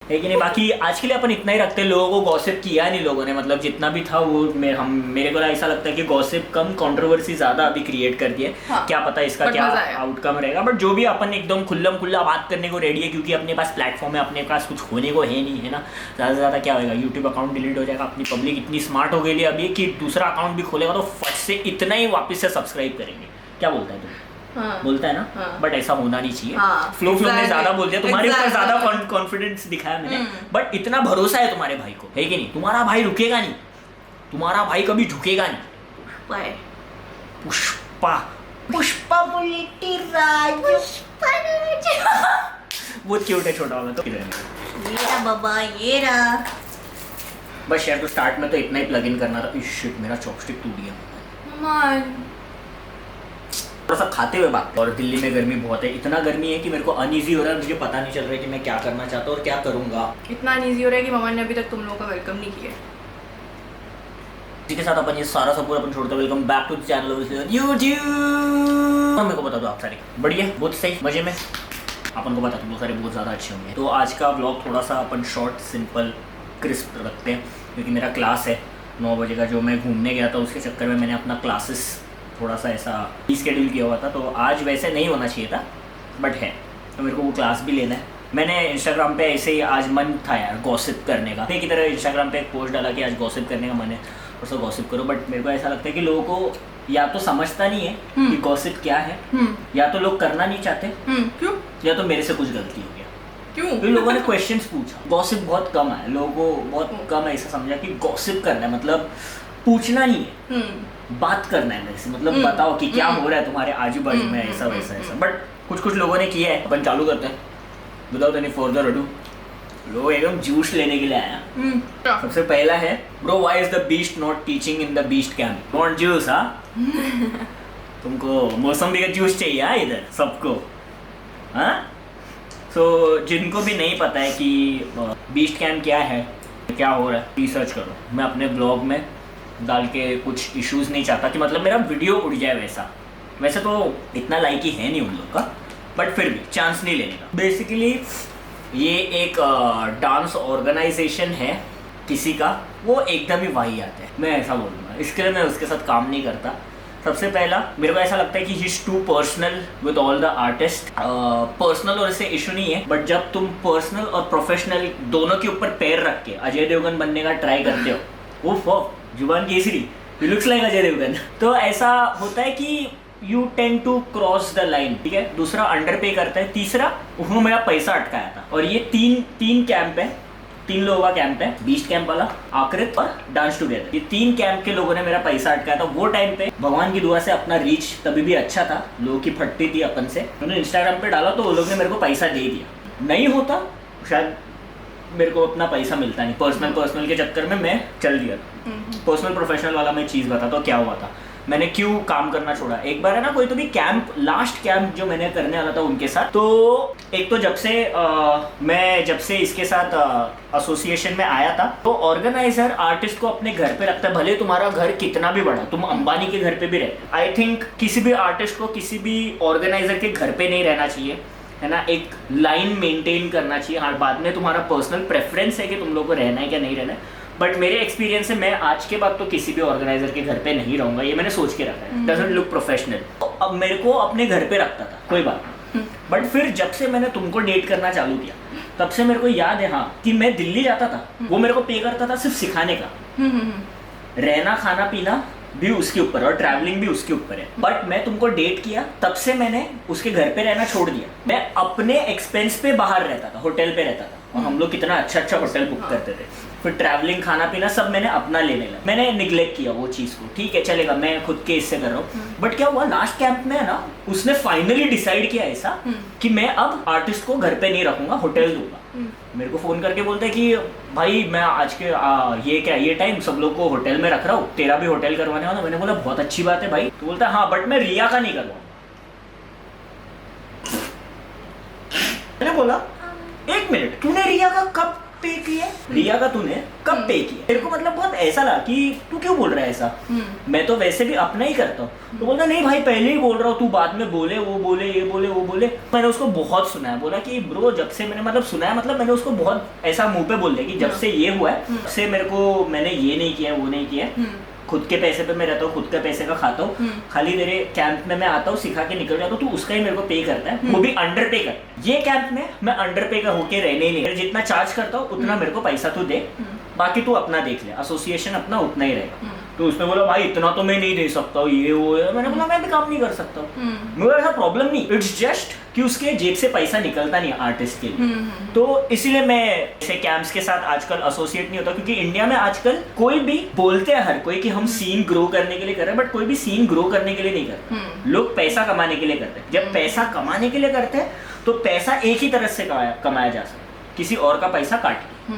है कि नहीं। बाकी आज के लिए अपन इतना ही रखते हैं। लोगों को गॉसिप किया नहीं लोगों ने, मतलब जितना भी था वो मेरे को ऐसा लगता है कि गॉसिप कम, कंट्रोवर्सी ज्यादा अभी क्रिएट कर दिए। हाँ, क्या पता इसका क्या आउटकम रहेगा, बट जो भी अपन एकदम खुल्ला बात करने को रेडी है, क्योंकि अपने पास प्लेटफॉर्म है, अपने पास कुछ होने को है नहीं, है ना। ज़्यादा से ज़्यादा क्या होगा, यूट्यूब अकाउंट डिलीट हो जाएगा। अपनी पब्लिक इतनी स्मार्ट हो गई है अभी कि दूसरा अकाउंट भी खोलेगा तो फट से इतना ही वापस से सब्सक्राइब करेंगे। क्या बोलता है तुम? हाँ, बोलता है ना। हाँ, बट ऐसा होना नहीं चाहिए। हाँ, फ्लो में ज्यादा बोल दिया, तुम्हारे ऊपर ज्यादा exactly. कॉन्फिडेंस दिखाया मैंने, बट इतना भरोसा है तुम्हारे भाई को, है कि नहीं। तुम्हारा भाई रुकेगा नहीं, तुम्हारा भाई कभी झुकेगा नहीं। पुष्पा पुष्पा बुलेटी राज, बहुत क्यूट है छोटा वाला। तो ये रहा बाबा, ये रहा। बस यार, तो स्टार्ट में तो इतना ही प्लग इन करना था। शिट, मेरा चॉपस्टिक टूट गया। थोड़ा सा खाते हुए बात। और दिल्ली में गर्मी बहुत है, इतना गर्मी है कि मेरे को अनईजी हो रहा है। मुझे पता नहीं चल रहा है कि मैं क्या करना चाहता हूँ और क्या करूँगा। इतना अनईजी हो रहा है कि मम्मा ने अभी तक तुम लोगों का वेलकम नहीं किया। इसी के साथ अपन ये सारा सब पूरा अपन छोड़ते हैं। Welcome back to the channel YouTube. मेरे को बता दो आप सारे बढ़िया, बहुत सही, मजे में। अपन को बता दो बहुत सारे बहुत ज़्यादा अच्छे होंगे। तो आज का ब्लॉग थोड़ा सा अपन शॉर्ट, सिंपल, क्रिस्प रखते हैं, क्योंकि मेरा क्लास है 9 बजे का। जो मैं घूमने गया था उसके चक्कर में मैंने अपना क्लासेस थोड़ा सा ऐसा रीस्केड्यूल किया हुआ था। तो आज वैसे नहीं होना चाहिए था, बट है, तो मेरे को वो क्लास भी लेना है। मैंने इंस्टाग्राम पे ऐसे ही आज मन था यार गॉसिप करने का, एक की तरह इंस्टाग्राम पे एक पोस्ट डाला कि आज गॉसिप करने का मन है और सब गॉसिप करो। बट मेरे को ऐसा लगता है कि लोगों को या तो समझता नहीं है कि गॉसिप क्या है, या तो लोग करना नहीं चाहते, क्यों, या तो मेरे से कुछ गलती हो गया। क्यों? तो लोगों ने क्वेश्चंस पूछा। गॉसिप बहुत कम है, लोगों को बहुत कम ऐसा समझा कि गॉसिप करना है मतलब पूछना नहीं है, बात करना है मेरे से, मतलब बताओ कि क्या हो रहा है तुम्हारे आजू बाजू में, ऐसा वैसा ऐसा। बट कुछ लोगों ने किया है। अपन चालू करते हैं विदाउट एनी फर्दर अडू। लोग एकदम जूस लेने के लिए आया। सबसे पहला है, bro why is the beast not teaching in the beast camp? Want juice? हाँ तुमको मौसम्बी का जूस चाहिए? हाँ इधर सबको। हाँ, सो जिनको भी नहीं पता है कि बीस्ट कैंप क्या है, क्या हो रहा है, रिसर्च करो। मैं अपने ब्लॉग में डाल के कुछ इश्यूज नहीं चाहता कि मतलब मेरा वीडियो उड़ जाए वैसे तो इतना लाइक ही है नहीं उन लोग का, बट फिर भी चांस नहीं लेने का। बेसिकली ये एक डांस ऑर्गेनाइजेशन है किसी का, वो एकदम ही वाहियात है, मैं ऐसा बोलूँगा। इसके लिए मैं उसके साथ काम नहीं करता। सबसे पहला मेरे को ऐसा लगता है कि he is too personal with all the artist. Personal और इससे इशू नहीं है, बट जब तुम पर्सनल और प्रोफेशनल दोनों के ऊपर पैर रख के अजय देवगन बनने का ट्राई करते हो, वो जुबान केसरी, you looks like Ajay Devgn, तो ऐसा होता है कि you tend to cross the line. ठीक है, दूसरा अंडर पे करता है, तीसरा उसमें मेरा पैसा अटकाया था। और ये तीन कैंप है, 3 लोगों का कैंप है, बीस्ट कैंप वाला, आकृत और डांस टुगेदर। ये 3 कैंप के लोगों ने मेरा पैसा अटकाया था। वो टाइम पे भगवान की दुआ से अपना रीच तभी भी अच्छा था, लोगों की फटती थी अपन से। मैंने इंस्टाग्राम पे डाला तो वो लोग ने मेरे को पैसा दे दिया। नहीं होता शायद मेरे को अपना पैसा मिलता नहीं। पर्सनल के चक्कर में मैं चल दिया। पर्सनल प्रोफेशनल वाला मैं चीज़ बताता हूँ क्या हुआ था, मैंने क्यों काम करना छोड़ा। एक बार है ना, कोई तो भी कैंप, लास्ट कैंप जो मैंने करने वाला था उनके साथ, तो एक तो जब से इसके साथ एसोसिएशन में आया था, तो ऑर्गेनाइजर आर्टिस्ट को अपने घर पे रखता है, भले तुम्हारा घर कितना भी बड़ा, तुम अंबानी के घर पे भी रहते। आई थिंक किसी भी आर्टिस्ट को किसी भी ऑर्गेनाइजर के घर पे नहीं रहना चाहिए, है ना। एक लाइन मेंटेन करना चाहिए। हाँ, बाद में तुम्हारा पर्सनल प्रेफरेंस है कि तुम लोग को रहना है क्या नहीं रहना है, बट मेरे एक्सपीरियंस से मैं आज के बाद तो किसी भी ऑर्गेनाइजर के घर पे नहीं रहूंगा, ये मैंने सोच के रखा है। Doesn't look professional. तो अब मेरे को अपने घर पे रखता था, कोई बात नहीं, बट फिर जब से मैंने तुमको डेट करना चालू किया, तब से मेरे को याद है हाँ कि मैं दिल्ली जाता था, वो मेरे को पे करता था सिर्फ सिखाने का, रहना खाना पीना भी उसके ऊपर और ट्रैवलिंग भी उसके ऊपर है। बट मैं तुमको डेट किया तब से मैंने उसके घर पे रहना छोड़ दिया। मैं अपने एक्सपेंस पे बाहर रहता था, होटल पे रहता था, और हम लोग कितना अच्छा होटल बुक करते थे। फिर ट्रैवलिंग खाना पीना सब मैंने अपना लेने लगा। मैंने निगलेक्ट किया वो चीज़ को, ठीक है चलेगा मैं खुद के इससे कर रहा हूँ। बट क्या हुआ, लास्ट कैंप में है ना, उसने फाइनली डिसाइड किया ऐसा कि मैं अब आर्टिस्ट को घर पे नहीं रखूंगा, होटल दूंगा। मेरे को फोन करके बोलते हैं कि भाई मैं आज के ये टाइम सब लोग को होटल में रख रहा हूँ, तेरा भी होटल करवाने वाला। मैंने बोला बहुत अच्छी बात है भाई। तो बोलता है हाँ बट मैं रिया का नहीं करवाऊंगा। मैंने बोला 1 मिनट, तूने रिया का कब पे किया रिया का तूने कब पे किया? मेरे को मतलब बहुत ऐसा लगा कि तू क्यों बोल रहा है ऐसा, मैं तो वैसे भी अपना ही करता हूँ। तो बोलता नहीं भाई पहले ही बोल रहा हूँ, तू बाद में बोले वो बोले ये बोले वो बोले। मैंने उसको बहुत सुना है, बोला कि ब्रो जब से मैंने मतलब सुना है, मतलब मैंने उसको बहुत ऐसा मुंह पे बोल दिया कि जब से ये हुआ है तब से मेरे को मैंने ये नहीं किया वो नहीं किया, खुद के पैसे पे मैं रहता हूँ, खुद के पैसे का खाता हूँ, खाली तेरे कैंप में मैं आता हूँ सिखा के निकल जाता हूँ, तू उसका ही मेरे को पे करता है, वो भी अंडर पे कर। ये कैंप में मैं अंडर पे का होके रहने ही नहीं, जितना चार्ज करता हूँ उतना मेरे को पैसा तू दे, बाकी तू अपना देख ले, एसोसिएशन अपना उतना ही रहेगा। तो उसने बोला भाई इतना तो मैं नहीं दे सकता हूँ ये वो है। मैंने बोला मैं भी काम नहीं कर सकता हूँ, मेरा ऐसा प्रॉब्लम नहीं, इट्स जस्ट कि उसके जेब से पैसा निकलता नहीं आर्टिस्ट के लिए। तो इसीलिए मैं ऐसे कैंप्स के साथ आजकल एसोसिएट नहीं होता, क्योंकि इंडिया में आजकल कोई भी बोलते हैं हर कोई कि हम सीन ग्रो करने के लिए कर रहे हैं, बट कोई भी सीन ग्रो करने के लिए नहीं करता, लोग पैसा कमाने के लिए करते हैं। जब पैसा कमाने के लिए करते हैं तो पैसा एक ही तरह से कमाया जा सकता है, किसी और का पैसा काट के,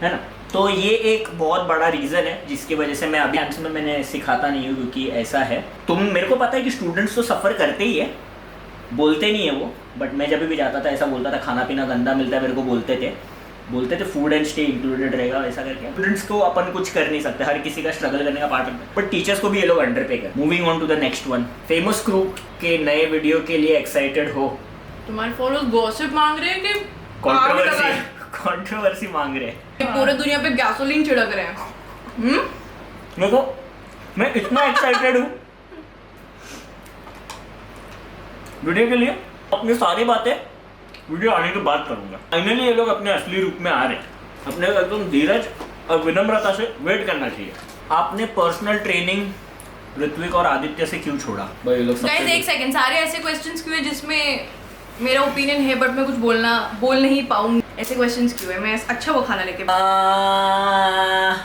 है ना। तो ये एक बहुत बड़ा रीजन है जिसकी वजह से मैं अभी कैंप्स में मैंने सिखाता नहीं हूँ, क्योंकि ऐसा है। तुम मेरे को पता है कि स्टूडेंट्स तो सफ़र करते ही है, बोलते नहीं है वो, बट मैं जब भी जाता था ऐसा बोलता था खाना पीना गंदा मिलता है, मेरे को बोलते थे फूड एंड स्टे इंक्लूडेड रहेगा ऐसा करके। स्टूडेंट्स को अपन कुछ कर नहीं सकते, हर किसी का स्ट्रगल करने का पार्ट होता है, बट टीचर्स को भी ये लोग अंडर पे कर। Moving on to the next one, famous crew के नए वीडियो के लिए एक्साइटेड हो? तुम्हारे फॉलोअर्स गॉसिप मांग रहे हैं कि कंट्रोवर्सी मांग रहे हैं, पूरे दुनिया पे गैसोलीन छिड़क रहे हैं। देखो मैं इतना एक्साइटेड हूँ वीडियो के लिए, अपनी सारी बातें वीडियो आने के बाद करूंगा। फाइनली ये लोग अपने असली रूप में आ रहे हैं, अपने एकदम धीरज और विनम्रता से वेट करना चाहिए। आपने पर्सनल ट्रेनिंग ऋत्विक और आदित्य से क्यों छोड़ा? भाई लोग गाइस एक सेकंड, सारे ऐसे क्वेश्चंस क्यों है जिसमें मेरा ओपिनियन है बट मैं कुछ बोल नहीं पाऊंगी? ऐसे क्वेश्चंस क्यों है? मैं अच्छा वो खाना लेके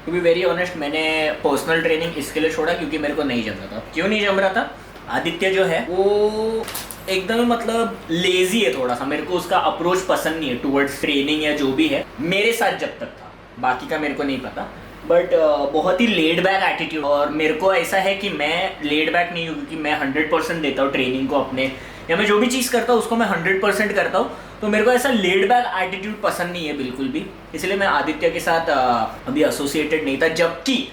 टू बी वेरी ऑनेस्ट, मैंने पर्सनल ट्रेनिंग इसके लिए छोड़ा क्योंकि मेरे को नहीं जम रहा था। क्यों नहीं जम रहा था? आदित्य जो है वो एकदम मतलब लेजी है थोड़ा सा, मेरे को उसका अप्रोच पसंद नहीं है टुवर्ड्स ट्रेनिंग या जो भी है, मेरे साथ जब तक था, बाकी का मेरे को नहीं पता, बट बहुत ही लेड बैक एटीट्यूड। और मेरे को ऐसा है कि मैं लेड बैक नहीं हूँ, क्योंकि मैं 100% देता हूँ ट्रेनिंग को अपने, या मैं जो भी चीज़ करता हूँ उसको मैं 100% करता हूँ। तो मेरे को ऐसा लेड बैक एटीट्यूड पसंद नहीं है बिल्कुल भी, इसलिए मैं आदित्य के साथ अभी एसोसिएटेड नहीं था। जबकि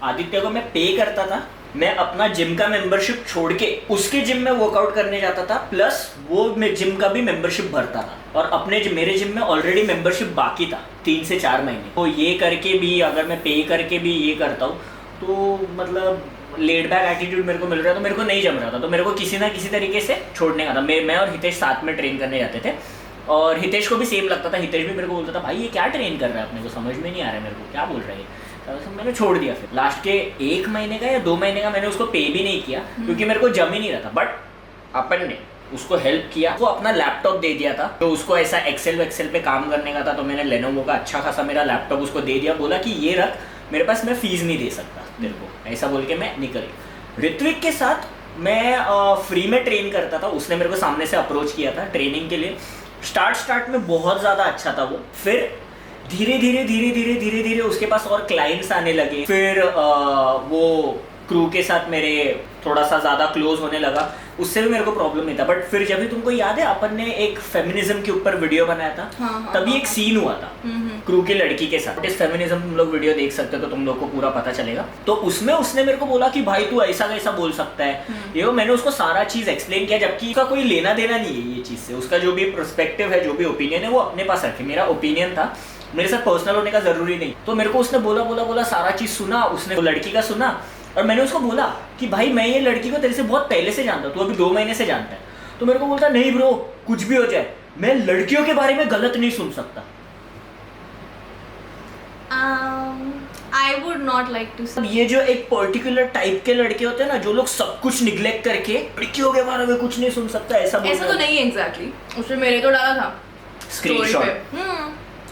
आदित्य को मैं पे करता था, मैं अपना जिम का मेंबरशिप छोड़ के उसके जिम में वर्कआउट करने जाता था, प्लस वो मैं जिम का भी मेंबरशिप भरता था, और अपने मेरे जिम में ऑलरेडी मेंबरशिप बाकी था 3 से 4 महीने। तो ये करके भी अगर मैं पे करके भी ये करता हूँ तो मतलब लेड बैक एटीट्यूड मेरे को मिल रहा था, तो मेरे को नहीं जम रहा था, तो मेरे को किसी ना किसी तरीके से छोड़ने का था। मैं और हितेश साथ में ट्रेन करने जाते थे, और हितेश को भी सेम लगता था, हितेश भी मेरे को बोलता था भाई ये क्या ट्रेन कर रहा है, अपने को समझ में नहीं आ रहा है, मेरे को क्या बोल रहा है। तो मैंने छोड़ दिया। फिर लास्ट के 1 महीने का या 2 महीने का मैंने उसको पे भी नहीं किया, क्योंकि मेरे को जम ही नहीं रहा था। बट अपन ने उसको हेल्प किया, वो अपना लैपटॉप दे दिया था, तो उसको ऐसा एक्सेल पे काम करने का था, तो मैंने लेनोवो का अच्छा खासा मेरा लैपटॉप उसको दे दिया, बोला कि ये रख, मेरे पास मैं फीस नहीं दे सकता तेरे को, ऐसा बोल के मैं निकल गया। ऋत्विक के साथ मैं फ्री में ट्रेन करता था, उसने मेरे को सामने से अप्रोच किया था ट्रेनिंग के लिए। स्टार्ट में बहुत ज़्यादा अच्छा था वो, फिर धीरे धीरे उसके पास और क्लाइंट्स आने लगे, फिर वो क्रू के साथ मेरे थोड़ा सा ज़्यादा क्लोज होने लगा, उससे भी मेरे को प्रॉब्लम नहीं था। बट फिर जब भी तुमको याद है अपन ने एक फेमिनिज्म के ऊपर वीडियो बनाया था, तभी एक सीन हुआ था क्रू की लड़की के साथ। इस फेमिनिज्म तुम लोग वीडियो देख सकते हो तो तुम लोग को पूरा पता चलेगा। तो उसमें उसने मेरे को बोला कि भाई तू ऐसा कैसा बोल सकता है, ये मैंने उसको सारा चीज़ एक्सप्लेन किया, जबकि उसका कोई लेना देना नहीं है ये चीज़ से। उसका जो भी पर्सपेक्टिव है, जो भी ओपिनियन है, वो अपने पास रखे। मेरा ओपिनियन था, मेरे साथ पर्सनल होने का जरूरी नहीं। तो मेरे को उसने बोला सारा चीज़ सुना, उसने लड़की का सुना, और मैंने उसको बोला कि भाई मैं ये लड़की को तेरे से बहुत पहले से जानता हूँ, तू अभी 2 महीने से जानता है। तो मेरे को बोलता नहीं ब्रो, कुछ भी हो जाए मैं लड़कियों के बारे में गलत नहीं सुन सकता। I would not like to say. ये जो एक पर्टिकुलर टाइप के लड़के होते हैं ना, जो लोग सब कुछ निग्लेक्ट करके लड़कियों के बारे में कुछ नहीं सुन सकता, ऐसा तो नहीं है एग्जैक्टली। उसने मेरे तो डाला था स्क्रीनशॉट।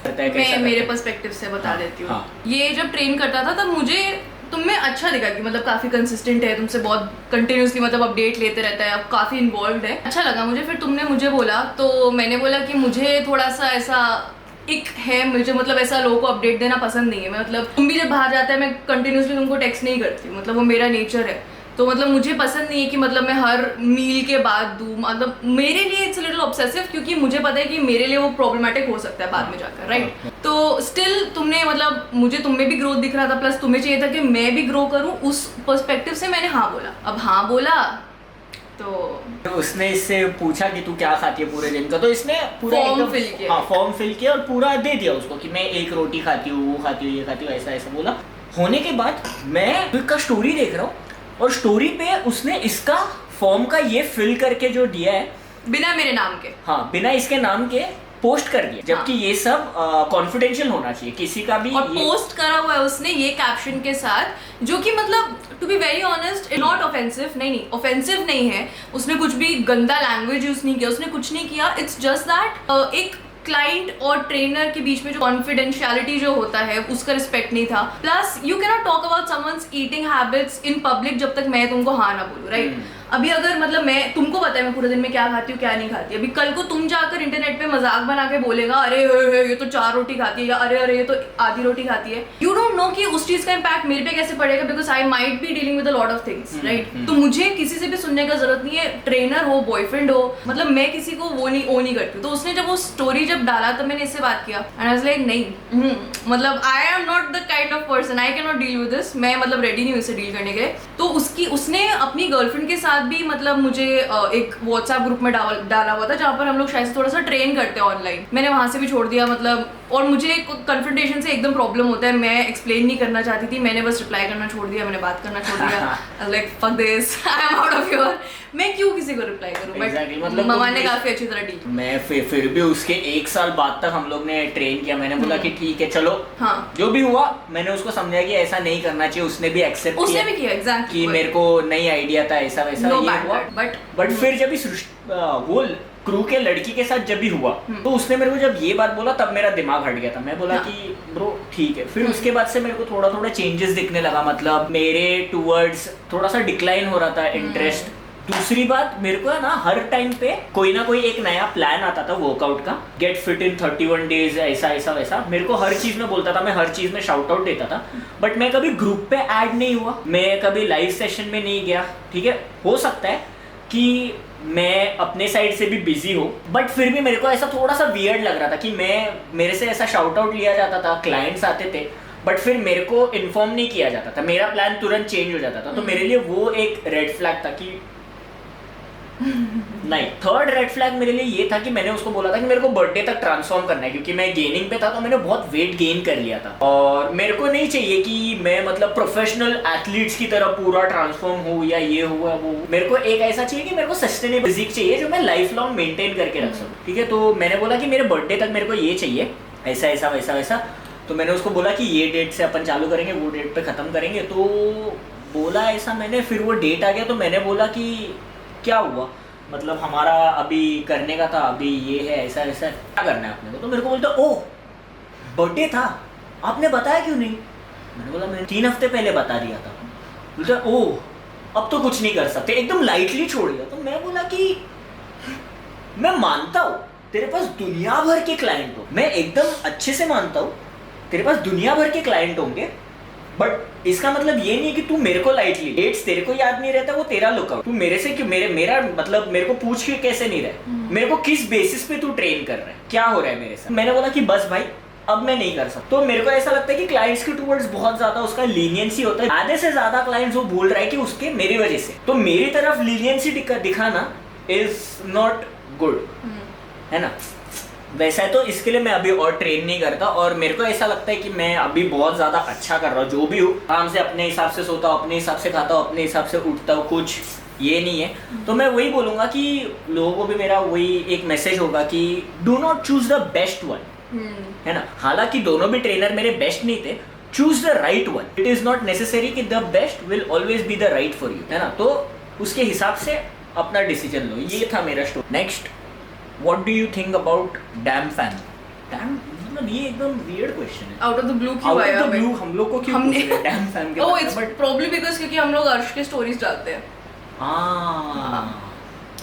मैं मेरे पर्सपेक्टिव से बता देती हूँ। ये जब ट्रेन करता था तब मुझे तुम में अच्छा दिखा कि मतलब काफ़ी कंसिस्टेंट है, तुमसे बहुत कंटिन्यूसली मतलब अपडेट लेते रहता है, अब काफ़ी इन्वॉल्व है, अच्छा लगा मुझे। फिर तुमने मुझे बोला तो मैंने बोला कि मुझे थोड़ा सा ऐसा एक है, मुझे मतलब ऐसा लोगों को अपडेट देना पसंद नहीं है। मैं मतलब तुम भी जब बाहर जाता है मैं कंटिन्यूसली तुमको टेक्स्ट नहीं करती हूँ, मतलब वो मेरा नेचर है। तो मतलब मुझे पसंद नहीं है कि मतलब मैं हर मील के बाद दूँ, मतलब मेरे लिए इट्स लिटिल ऑब्सेसिव, क्योंकि मुझे पता है कि मेरे लिए वो प्रॉब्लमेटिक हो सकता है बाद में जाकर, राइट? तो स्टिल तुमने मतलब मुझे तुम में भी ग्रोथ दिख रहा था, प्लस तुम्हें चाहिए था कि मैं भी ग्रो करूँ, उस पर्सपेक्टिव से मैंने हाँ बोला। अब हाँ बोला तो उसने इससे पूछा कि तू क्या खाती है पूरे दिन का, तो इसने पूरा फॉर्म फिल किया। हाँ फॉर्म फिल किया और पूरा दे दिया उसको कि मैं 1 रोटी खाती हूँ, वो खाती हूँ, ये खाती हूँ, ऐसा ऐसा बोला। होने के बाद मैं का स्टोरी देख रहा हूँ और स्टोरी पे उसने इसका फॉर्म का ये फिल करके जो दिया है बिना मेरे नाम के, हाँ बिना इसके नाम के पोस्ट कर दिया, जबकि ये सब कॉन्फिडेंशियल होना चाहिए किसी का भी। और पोस्ट करा हुआ है उसने ये कैप्शन के साथ, जो कि मतलब to be very honest not offensive, नहीं ऑफेंसिव नहीं है, उसने कुछ भी गंदा लैंग्वेज यूज नहीं किया, उसने कुछ नहीं किया। इट्स जस्ट दैट एक क्लाइंट और ट्रेनर के बीच में जो कॉन्फिडेंशियलिटी जो होता है उसका रिस्पेक्ट नहीं था। Plus you can not talk about someone's eating habits in public जब तक मैं तुमको हाँ ना बोलूं, राइट? अभी अगर मतलब मैं तुमको पता है मैं पूरे दिन में क्या खाती हूँ क्या नहीं खाती, अभी कल को तुम जाकर इंटरनेट पे मजाक बना के बोलेगा अरे ये तो 4 रोटी खाती है, या अरे ये तो आधी रोटी खाती है, यू डोंट नो कि उस चीज का इम्पैक्ट मेरे पे कैसे पड़ेगा, because I might be dealing with a lot of things, right? तो मुझे किसी से भी सुनने का जरूरत नहीं है, ट्रेनर हो बॉयफ्रेंड हो, मतलब मैं किसी को वो नहीं करती। तो उसने जब वो स्टोरी जब डाला तब मैंने इससे बात किया एंड आई वाज लाइक नहीं, मतलब I am not the kind of person, I can not deal with this, मैं मतलब रेडी नहीं हूँ इससे डील करने के लिए। तो उसने अपनी गर्लफ्रेंड के साथ भी मतलब मुझे एक व्हाट्सएप ग्रुप में डाला हुआ था जहाँ पर हम लोग शायद थोड़ा सा ट्रेन करते हैं ऑनलाइन, मैंने वहां से भी छोड़ दिया मतलब। और मुझे कन्फ्रंटेशन से एकदम प्रॉब्लम होता है, मैं एक्सप्लेन नहीं करना चाहती थी, मैंने बस रिप्लाई करना छोड़ दिया, मैंने बात करना छोड़ दिया, like fuck this, I am out of your, मैं क्यों किसी को रिप्लाई करूं? Exactly, मतलब ममा ने काफी अच्छी तरह डील। मैं फिर भी उसके 1 साल बाद तक हम लोग ने ट्रेन किया, मैंने बोला कि ठीक है चलो, हाँ जो भी हुआ मैंने उसको समझाया कि ऐसा नहीं करना चाहिए, उसने भी एक्सेप्ट किया, उसने भी किया एग्जैक्टली कि मेरे को नई आइडिया था ऐसा वैसा, No ये bad हुआ। word, बट फिर जब इस वो क्रू के लड़की के साथ जब भी हुआ तो उसने मेरे को जब ये बात बोला तब मेरा दिमाग हट गया था, मैं बोला कि ब्रो ठीक है। फिर उसके बाद से मेरे को थोड़ा थोड़ा चेंजेस दिखने लगा, मतलब मेरे टूवर्ड्स थोड़ा सा डिक्लाइन हो रहा था इंटरेस्ट। दूसरी बात, मेरे को है ना हर टाइम पे कोई ना कोई एक नया प्लान आता था वर्कआउट का, गेट फिट इन 31 डेज, ऐसा ऐसा वैसा, मेरे को हर चीज में बोलता था, मैं हर चीज में शाउट आउट देता था, बट मैं कभी ग्रुप पे ऐड नहीं हुआ, मैं कभी लाइव सेशन में नहीं गया। ठीक है, हो सकता है कि मैं अपने साइड से भी बिजी हो, बट फिर भी मेरे को ऐसा थोड़ा सा वियर्ड लग रहा था कि मेरे से ऐसा शाउट आउट लिया जाता था, क्लाइंट्स आते थे, बट फिर मेरे को इन्फॉर्म नहीं किया जाता था, मेरा प्लान तुरंत चेंज हो जाता था। तो मेरे लिए वो एक रेड फ्लैग था कि नहीं। थर्ड रेड फ्लैग मेरे लिए ये था कि मैंने उसको बोला था कि मेरे को बर्थडे तक ट्रांसफॉर्म करना है, क्योंकि मैं गेनिंग पे था, तो मैंने बहुत वेट गेन कर लिया था और मेरे को नहीं चाहिए कि मैं मतलब प्रोफेशनल एथलीट्स की तरह पूरा ट्रांसफॉर्म हूँ या ये हुआ वो। मेरे को एक ऐसा चाहिए कि मेरे को सस्टेनेबल फिजिक चाहिए जो मैं लाइफ लॉन्ग मेंटेन करके रख सकूँ। ठीक है, तो मैंने बोला कि मेरे बर्थडे तक मेरे को ये चाहिए, ऐसा ऐसा वैसा वैसा। तो मैंने उसको बोला कि ये डेट से अपन चालू करेंगे, वो डेट पे खत्म करेंगे। तो बोला ऐसा मैंने, फिर वो डेट आ गया तो मैंने बोला कि क्या हुआ, मतलब हमारा अभी करने का था, अभी ये है ऐसा ऐसा, क्या करना है अपने को। तो मेरे को बोलता ओह बर्थडे था, आपने बताया क्यों नहीं? मैंने बोला मैंने 3 हफ्ते पहले बता दिया था। बोलता ओह अब तो कुछ नहीं कर सकते, एकदम लाइटली छोड़ दिया। तो मैं बोला कि मैं मानता हूँ तेरे पास दुनिया भर के क्लाइंट हो, मैं एकदम अच्छे से मानता हूँ तेरे पास दुनिया भर के क्लाइंट होंगे, बट इसका मतलब ये नहीं है कि तू मेरे को लाइटली, डेट्स तेरे को याद नहीं रहता वो तेरा लुकआउट, तू मेरे से क्यों, मेरा मतलब मेरे को पूछ के कैसे नहीं रहे, मेरे को किस बेसिस पे तू ट्रेन कर रहा है, क्या हो रहा है मेरे साथ। मैंने बोला कि बस भाई अब मैं नहीं कर सकता। तो मेरे को ऐसा लगता है कि क्लाइंट्स के टूवर्ड्स बहुत ज्यादा उसका लीनियंसी होता है, आधे से ज्यादा क्लाइंट्स वो बोल रहा है कि उसके मेरी वजह से, तो मेरी तरफ लीनियंसी दिखाना इज नॉट गुड, है ना। वैसा है तो इसके लिए मैं अभी और ट्रेन नहीं करता, और मेरे को ऐसा लगता है कि मैं अभी बहुत ज़्यादा अच्छा कर रहा हूँ, जो भी हूँ आराम से अपने हिसाब से सोता हूँ, अपने हिसाब से खाता हूँ, अपने हिसाब से उठता हूँ, कुछ ये नहीं है। तो मैं वही बोलूँगा कि लोगों को भी मेरा वही एक मैसेज होगा कि do not choose the best one, है ना। हालांकि दोनों भी ट्रेनर मेरे बेस्ट नहीं थे, choose the right one, it is not necessary कि the best will always be the right for you, है ना। तो उसके हिसाब से अपना डिसीजन लो। ये था मेरा story. Next, What do you think about Damn Fan? Damn, मतलब ये एकदम weird question है। Out of the blue क्यों आया? Out of the blue हम लोग को क्यों पूछ रहे हैं Damn Fan के? Oh, it's probably because क्योंकि हम लोग अर्श के stories डालते हैं। हाँ,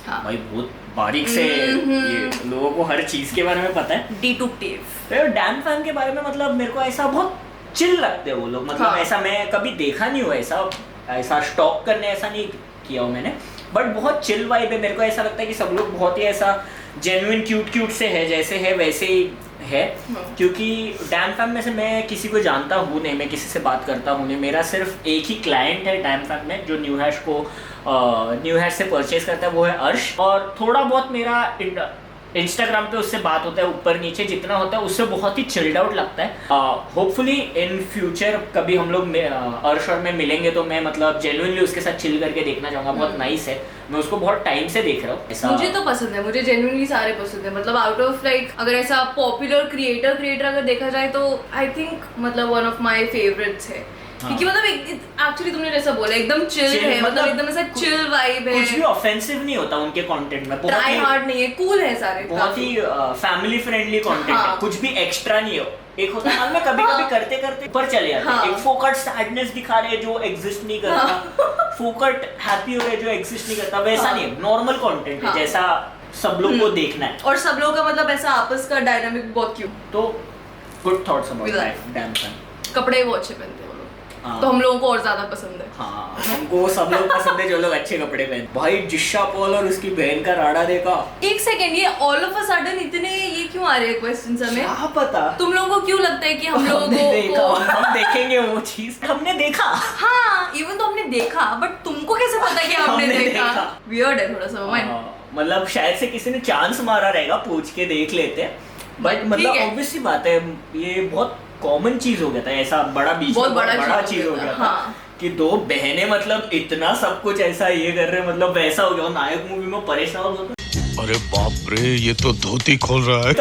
भाई बहुत बारीक से ये लोगों को हर चीज के बारे में पता है। Deductive। तो Damn Fan के बारे में मतलब मेरे को ऐसा बहुत चिल लगते हैं वो लोग, मतलब ऐसा मैं कभी देखा नहीं हुआ ऐसा। ऐसा स्टॉक करने ऐसा नहीं किया हूँ मैंने, बट बहुत चिल वाइब है। मेरे को ऐसा लगता है कि सब लोग बहुत ही ऐसा जेन्युइन क्यूट से है, जैसे है वैसे ही है। क्योंकि डैम फैम में से मैं किसी को जानता हूँ नहीं, मैं किसी से बात करता हूँ नहीं। मेरा सिर्फ एक ही क्लाइंट है डैम फैम में जो न्यू हैश को न्यू हैश से परचेज करता है, वो है अर्श। और थोड़ा बहुत मेरा इंस्टाग्राम पे उससे बात होता है, ऊपर नीचे जितना होता है उससे बहुत ही चिल्ड आउट लगता है। होपफुली इन फ्यूचर कभी हम लोग अर्श और मैं मिलेंगे तो मैं मतलब जेन्युइनली उसके साथ चिल करके देखना चाहूँगा। बहुत नाइस है, मैं उसको बहुत टाइम से देख रहा हूँ। मुझे तो पसंद है, मुझे जेन्युइनली सारे पसंद है। मतलब आउट ऑफ लाइक अगर ऐसा पॉपुलर क्रिएटर अगर देखा जाए तो आई थिंक मतलब वन ऑफ माय फेवरेट्स है। क्योंकि मतलब एक्चुअली तुमने जैसा बोला एकदम चिल है, मतलब एकदम ऐसा चिल वाइब है, कुछ भी ऑफेंसिव नहीं होता उनके कंटेंट में, ट्राई हार्ड नहीं है, कूल है सारे, बहुत ही फैमिली फ्रेंडली कंटेंट है, कुछ भी एक्स्ट्रा नहीं हो। एक होता है मैं कभी कभी करते करते ऊपर चले जाते हैं, एक फोकट सैडनेस दिखा रहे जो एग्जिस्ट नहीं करता, फोकट हैप्पी हो रहे जो एग्जिस्ट नहीं करता, वैसा नहीं है। नॉर्मल कंटेंट है जैसा सब लोग को देखना है, और सब लोगों का मतलब ऐसा आपस का डायनामिक बहुत क्यूट। तो good thoughts about that dam fam. कपड़े वो अच्छे पहनते हैं तो हम लोगों को और ज्यादा पसंद है। हाँ, हमको सब लोग पसंद है जो लोग अच्छे कपड़े पहनते। भाई जिशा पॉल और उसकी बहन का राडा देखा। एक सेकंड, ये ऑल ऑफ अ सडन इतने ये क्यों आ रहे हैं क्वेश्चंस हमें? क्या पता तुम लोगों को क्यों लगता है कि हम लोगों को हम देखेंगे वो चीज? हमने देखा। हाँ, इवन तो हमने देखा, बट तुमको कैसे पता कि हमने देखा? वियर्ड है थोड़ा सा। मतलब शायद से किसी ने चांस मारा रहेगा, पूछ के देख लेते हैं, बट मतलब ऑब्वियसली बात है ये बहुत कॉमन चीज हो गया था, ऐसा बड़ा बीच बहुत बड़ा चीज हो गया था कि दो बहनें मतलब इतना सब कुछ ऐसा ये कर रहे हैं, मतलब वैसा हो गया। नायक मूवी में परेशान हो गया, अरे बाप रे ये तो धोती खोल रहा है,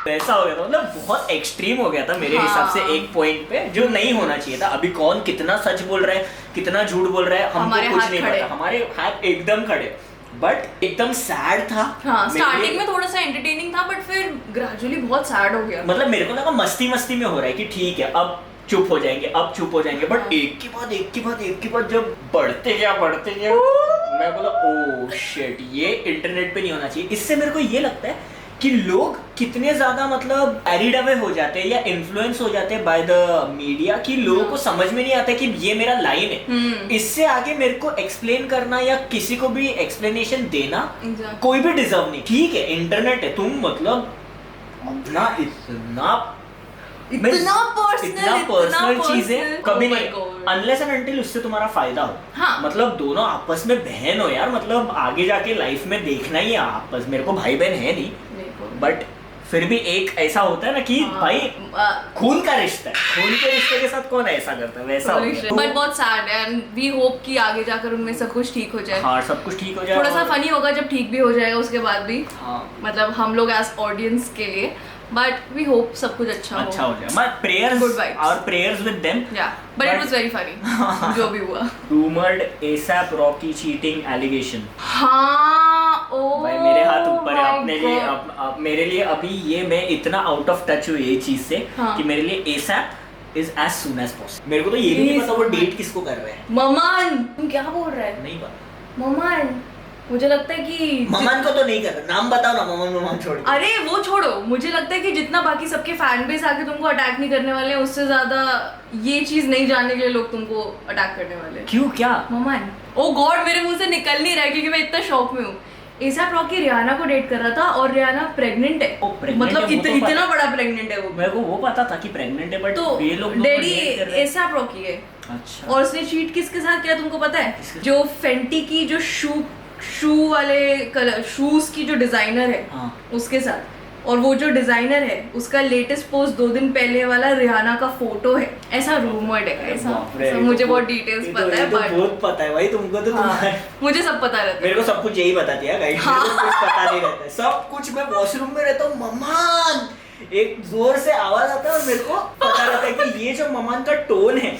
वैसा हो गया था। मतलब बहुत एक्सट्रीम हो गया था मेरे हिसाब से एक पॉइंट पे, जो नहीं होना चाहिए था। अभी कौन कितना सच बोल रहा है कितना झूठ बोल रहा है हमको कुछ नहीं पता, हमारे हाथ एकदम खड़े, बट एकदम सैड था। हाँ, स्टार्टिंग में थोड़ा सा एंटरटेनिंग था, बट फिर ग्रेजुअली बहुत सैड हो गया। मतलब मेरे को लगा मस्ती में हो रहा है कि ठीक है अब चुप हो जाएंगे, अब चुप हो जाएंगे, बट एक के बाद जब बढ़ते गया मैं बोला ओ शिट, ये इंटरनेट पे नहीं होना चाहिए। इससे मेरे को ये लगता है कि लोग कितने ज्यादा मतलब कैरिड अवे हो जाते हैं या इन्फ्लुएंस हो जाते हैं बाय द मीडिया, कि लोगों को समझ में नहीं आता कि ये मेरा लाइन है, इससे आगे मेरे को एक्सप्लेन करना या किसी को भी एक्सप्लेनेशन देना कोई भी डिजर्व नहीं। ठीक है इंटरनेट है, तुम मतलब अपना इतना पर्सनल चीजें कभी नहीं, अनलेस एंड अनटिल उससे तुम्हारा फायदा हो। हाँ। मतलब दोनों आपस में बहन हो यार, मतलब आगे जाके लाइफ में देखना ही है आपस। मेरे को भाई बहन है नहीं, बट फिर भी एक ऐसा होता है ना कि भाई खून का रिश्ता है, खून के रिश्ते के साथ कौन ऐसा करता है, वैसा बट बहुत सैड है एंड वी होप कि आगे जाकर उनमें सब कुछ ठीक हो जाए। हाँ, सब कुछ ठीक हो जाए। थोड़ा सा फनी होगा जब ठीक भी हो जाएगा उसके बाद भी। हाँ, मतलब हम लोग एज ऑडियंस के लिए, बट वी होप सब कुछ अच्छा हो जाए। My prayers, good vibes, our prayers with them, but it was very funny जो भी हुआ। Rumoured ASAP Rocky cheating allegation. हाँ, ओ भाई मेरे हाथ ऊपर है अपने लिए, मेरे लिए अभी ये मैं इतना आउट ऑफ टच हूँ ये चीज से कि मेरे लिए ASAP is as soon as possible। मेरे को तो ये भी नहीं पता वो डेट किसको कर रहे हैं। ममान, तुम क्या बोल रहे हैं? नहीं पता। ममान, मुझे लगता है कि ममान को तो नहीं कर रहा, नाम बताओ ना। ममान छोड़, अरे वो छोड़ो, मुझे लगता है कि जितना बाकी सबके फैन बेस आके तुमको अटैक नहीं करने वाले हैं, उससे ज्यादा ये चीज नहीं जानने के लिए लोग तुमको अटैक करने वाले हैं। क्यों, क्या? ममान, ओ गॉड, मेरे मुंह से निकल नहीं रहा है क्योंकि मैं इतना शॉक में हूँ। ASAP रॉकी रियाना को डेट कर रहा था और रियाना प्रेग्नेंट है। मतलब इतना बड़ा प्रेग्नेंट है वो। मेरे को वो पता था कि प्रेग्नेंट है, बट तो ये लोग डैडी ASAP रॉकी है। अच्छा। और उसने चीट किसके साथ किया तुमको पता है? जो फेंटी की जो शू वाले कलर शूज की जो डिजाइनर है, उसके साथ। और वो जो डिजाइनर है उसका लेटेस्ट पोस्ट 2 दिन पहले वाला रिहाना का फोटो है, ऐसा रूमर्ड है। ऐसा मुझे बहुत डिटेल्स पता है, बट बहुत पता है भाई तुमको तो। मुझे सब पता रहता है। मेरे को सब कुछ यही बता दिया गाइस, मेरे को कुछ पता नहीं रहता है सब कुछ। मैं वॉशरूम में रहता हूँ, ममान एक जोर से आवाज आता है और मेरे को पता रहता है कि ये जो ममान का टोन है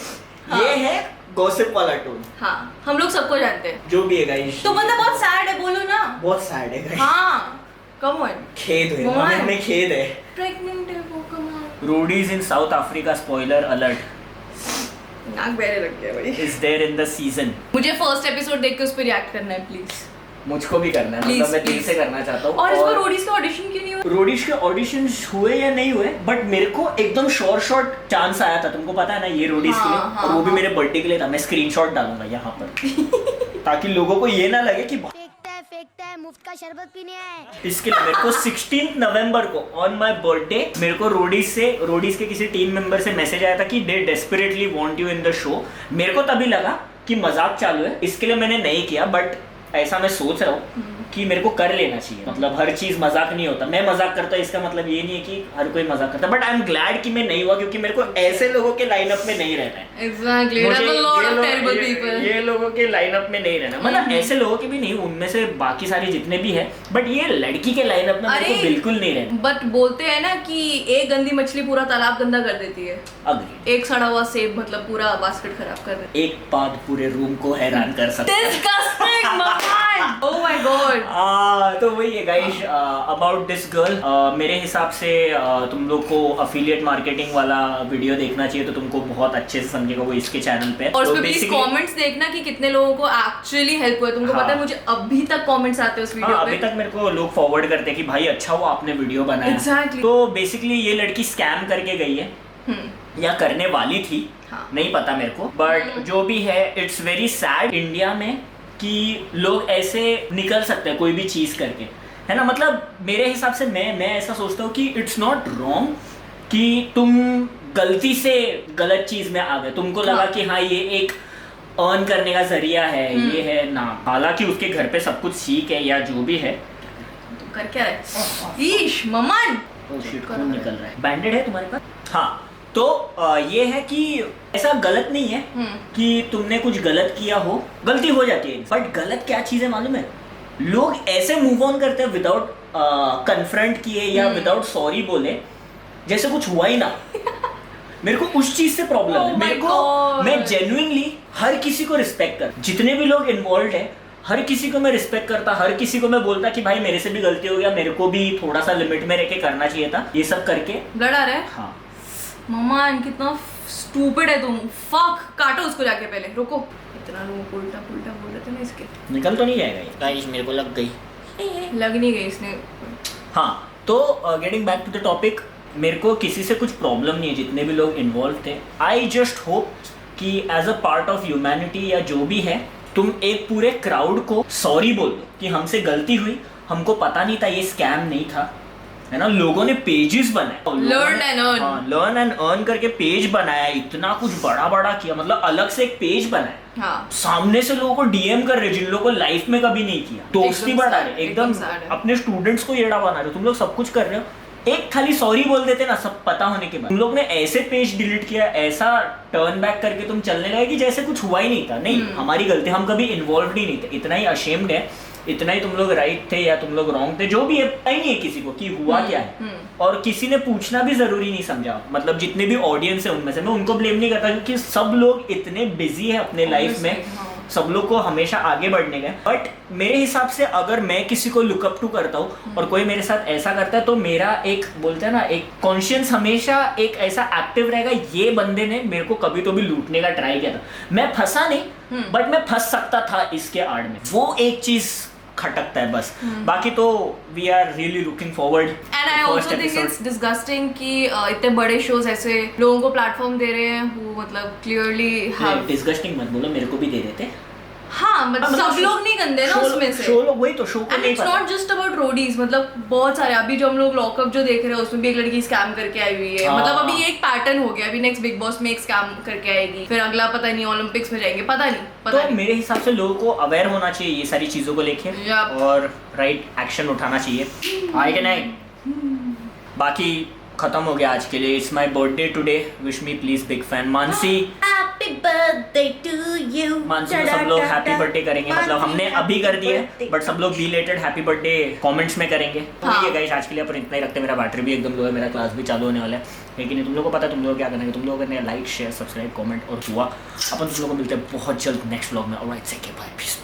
ये है गॉसिप वाला टोन। हाँ, हम लोग सबको जानते हैं जो भी है गाइस। तो मतलब बहुत सैड है, बोलो ना। बहुत सैड है गाइस। हाँ, कम ऑन, खेद है, मन में खेद है। प्रेग्नेंट है वो, come on. Roadies in South Africa, spoiler alert, नाक बहरे लग गया भाई। Is there in the season. मुझे फर्स्ट एपिसोड देख के उस पे रिएक्ट करना है प्लीज। मुझको भी करना है, मतलब मैं दिल से करना चाहता हूँ। और इस बार रोडीज के ऑडिशन क्यों नहीं हुए? रोडीज के ऑडिशन हुए या नहीं हुए, बट मेरे को एकदम शॉर्ट चांस आया था, तुमको पता है ना ये रोडीज के लिए, और वो भी मेरे बर्थडे के लिए था। मैं स्क्रीनशॉट डालूंगा यहाँ पर ताकि लोगों को ये ना लगे कि फेंकता है मुफ्त का शरबत पीने आए। इसके लिए मेरे को 16 नवंबर को ऑन माय बर्थडे मेरे को रोडीज के किसी टीम मेंबर से मैसेज आया था कि they desperately want you in the show. मेरे को तभी लगा कि मजाक चालू है, इसके लिए मैंने नहीं किया, बट ऐसा मैं सोच रहा हूँ कि मेरे को कर लेना चाहिए। मतलब हर चीज मजाक नहीं होता, मैं मजाक करता हूँ इसका मतलब ये नहीं है कि हर कोई मजाक करता, बट आई एम ग्लैड कि मैं नहीं हुआ, क्योंकि मेरे को ऐसे लोगों के लाइनअप में नहीं रहना है। Exactly. There's a lot of terrible people. ये लोगों के लाइनअप में नहीं रहना, मतलब ऐसे लोगों के भी नहीं, उनमें से बाकी सारे जितने भी है, बट ये लड़की के लाइनअप में मेरे को बिल्कुल नहीं रहना। बट बोलते हैं ना कि एक गंदी मछली पूरा तालाब गंदा कर देती है। अग्री। एक सड़ा हुआ सेब मतलब पूरा बास्केट खराब कर देता है। एक पाद पूरे रूम को हैरान कर सकता है। Disgusting, man! Oh my God! तो वही है गाइस अबाउट दिस गर्ल। मेरे हिसाब से तुम लोग को अफिलिएट मार्केटिंग वाला वीडियो देखना चाहिए, तो तुमको बहुत अच्छे से समझेगा वो इसके चैनल पे। और तो उसपे प्लीज कमेंट्स देखना कि कितने लोगों को एक्चुअली हेल्प हुआ है। तुमको पता है मुझे अभी तक कमेंट्स आते हैं उस वीडियो पे। अभी तक मेरे को लोग फॉरवर्ड करते हैं कि भाई अच्छा हुआ आपने वीडियो बनाया। Exactly. तो बेसिकली ये लड़की स्कैम करके गई है या करने वाली थी, नहीं पता मेरे को, बट जो भी है इट्स वेरी सैड इंडिया में कि लोग ऐसे निकल सकते हैं कोई भी चीज करके, है ना। मतलब मेरे हिसाब से मैं ऐसा सोचता हूँ कि इट्स नॉट रॉन्ग कि तुम गलती से गलत चीज में आ गए, तुमको लगा कि हाँ ये एक अर्न करने का जरिया है, ये है ना, हालांकि उसके घर पे सब कुछ ठीक है या जो भी है। तुम कर क्या रहे? ईश ममन खून निकल रहा है। बैंडेड है तुम्हारे पास? हाँ, तो ये है कि ऐसा गलत नहीं है कि तुमने कुछ गलत किया हो, गलती हो जाती है, बट गलत क्या चीज है मालूम है? लोग ऐसे मूव ऑन करते हैं विदाउट कन्फ्रंट किए या विदाउट सॉरी बोले, जैसे कुछ हुआ ही ना। मेरे को उस चीज से प्रॉब्लम है। मेरे को, मैं जेन्युइनली हर किसी को रिस्पेक्ट कर, जितने भी लोग इन्वॉल्व है हर किसी को मैं रिस्पेक्ट करता, हर किसी को मैं बोलता कि भाई मेरे से भी गलती हो गया, मेरे को भी थोड़ा सा लिमिट में रह के करना चाहिए था। ये सब करके ब्लड आ रहा है। हाँ ममान कितना स्टूपिड है तुम। फक, काटो उसको जाके, पहले रुको। इतना लोग उल्टा पुल्टा बोल रहे थे ना, इसके निकल तो नहीं जाएगा ये। गाइस मेरे को लग गई, लग नहीं गई इसने। हाँ, तो getting back to the topic, मेरे को किसी से कुछ प्रॉब्लम नहीं है, जितने भी लोग इन्वॉल्व थे। आई जस्ट होप कि as a part of humanity या जो भी है, तुम एक पूरे क्राउड को सॉरी बोल दो कि हमसे गलती हुई, हमको पता नहीं था, ये स्कैम नहीं था, है ना। लोगों ने पेजेस बनाए, लर्न एंड अर्न करके पेज बनाया, इतना कुछ बड़ा बड़ा किया, मतलब अलग से एक पेज बनाया। हाँ। सामने से लोगों को डीएम कर रहे जिन लोगों को लाइफ में कभी नहीं किया, दोस्ती बढ़ा रहे, एकदम अपने स्टूडेंट्स को येड़ा बना रहे हो, तुम लोग सब कुछ कर रहे हो। एक खाली सॉरी बोल देते ना सब पता होने के बाद, तुम लोग ने ऐसे पेज डिलीट किया, ऐसा टर्न बैक करके तुम चलने लगे कि जैसे कुछ हुआ ही नहीं था। नहीं, हमारी गलती, हम कभी इन्वॉल्व ही नहीं थे, इतना ही अशेम्ड है, इतना ही तुम लोग राइट थे या तुम लोग रॉन्ग थे, जो भी है, पता ही नहीं है किसी को कि हुआ क्या है। और किसी ने पूछना भी जरूरी नहीं समझा। मतलब जितने भी ऑडियंस है उनमें से मैं उनको ब्लेम नहीं करता, क्योंकि सब लोग इतने बिजी है अपने लाइफ में, सब लोग को हमेशा आगे बढ़ने का। बट मेरे हिसाब से अगर मैं किसी को लुकअप टू करता हूँ और कोई मेरे साथ ऐसा करता है, तो मेरा एक बोलते हैं ना, एक कॉन्शियंस हमेशा एक ऐसा एक्टिव रहेगा, ये बंदे ने मेरे को कभी तो भी लूटने का ट्राई किया था। मैं फंसा नहीं, बट मैं फंस सकता था इसके आड़ में, वो एक चीज खटकता है बस। बाकी तो we are really looking forward. And I also think it's disgusting कि इतने बड़े शोज ऐसे लोगों को प्लेटफॉर्म दे रहे हैं, वो मतलब क्लियरली डिस्गस्टिंग मत बोलो, मेरे को भी दे रहे थे। हाँ, मतलब सब लोग नहीं गंदे ना उसमें से। शो लोग, वही तो शो को नहीं पता। It's not just about Roadies, मतलब बहुत सारे, अभी जो हम लोग लॉकअप जो देख रहे हैं उसमें भी एक लड़की स्कैम करके आई हुई है। मतलब अभी ये एक पैटर्न हो गया, अभी नेक्स्ट बिग बॉस में एक स्कैम करके आएगी, फिर अगला पता नहीं ओलंपिक्स में जाएंगे, पता नहीं। मेरे हिसाब से लोगों को अवेयर होना चाहिए ये सारी चीजों को लेके, और राइट एक्शन उठाना चाहिए, आए कि नहीं। बाकी खत्म हो गया आज के लिए। It's my birthday today, wish me please big fan Mansi. Happy birthday to you. Mansi को सब लोग हैप्पी बर्थडे करेंगे, मतलब हमने अभी कर दिए, बट सब लोग बिलेटेड हैप्पी बर्थडे कमेंट्स में करेंगे। तो ये गाइस आज के लिए अपन इतना ही रखते हैं। मेरा बैटरी भी एकदम लो है, मेरा क्लास भी चालू होने वाला है, लेकिन तुम लोगों को पता है तुम लोग क्या करना है, तुम लोगों ने लाइक शेयर सब्सक्राइब कमेंट और हुआ। अपन तुम लोगों को मिलते हैं बहुत जल्द नेक्स्ट व्लॉग में। ऑलराइट, से बाय, पीस।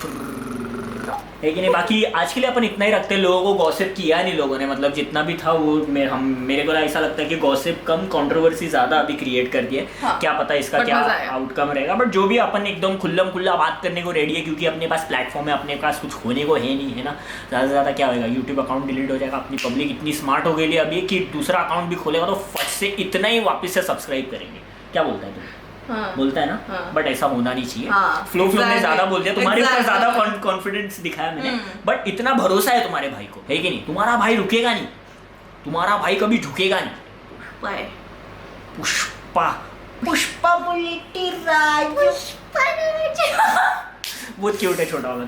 लेकिन बाकी आज के लिए अपन इतना ही रखते हैं। लोगों को गॉसिप किया नहीं लोगों ने, मतलब जितना भी था वो मेरे को ऐसा लगता है कि गॉसिप कम, कंट्रोवर्सी ज्यादा अभी क्रिएट कर दिया। क्या पता इसका क्या आउटकम रहेगा, बट जो भी अपन एकदम खुल्लम खुला बात करने को रेडी है, क्योंकि अपने पास प्लेटफॉर्म है, अपने पास कुछ होने को है नहीं, है ना। ज़्यादा से ज़्यादा क्या होएगा, यूट्यूब अकाउंट डिलीट हो जाएगा। अपनी पब्लिक इतनी स्मार्ट हो गई है अभी कि दूसरा अकाउंट भी खोलेगा तो फट से इतना ही वापस से सब्सक्राइब करेंगे। क्या बोलता है तुम? हाँ, बोलता है ना, बट ऐसा होना नहीं चाहिए। हाँ, फ्लो में ज़्यादा बोल दिया, तुम्हारे ऊपर exactly. ज़्यादा कॉन्फिडेंस दिखाया मैंने, बट इतना भरोसा है तुम्हारे भाई को, है कि नहीं? तुम्हारा भाई रुकेगा नहीं, तुम्हारा भाई कभी झुकेगा नहीं। Bye. पुष्पा पुष्पा बुलेटी राज बहुत क्यूट है छोटा वाला।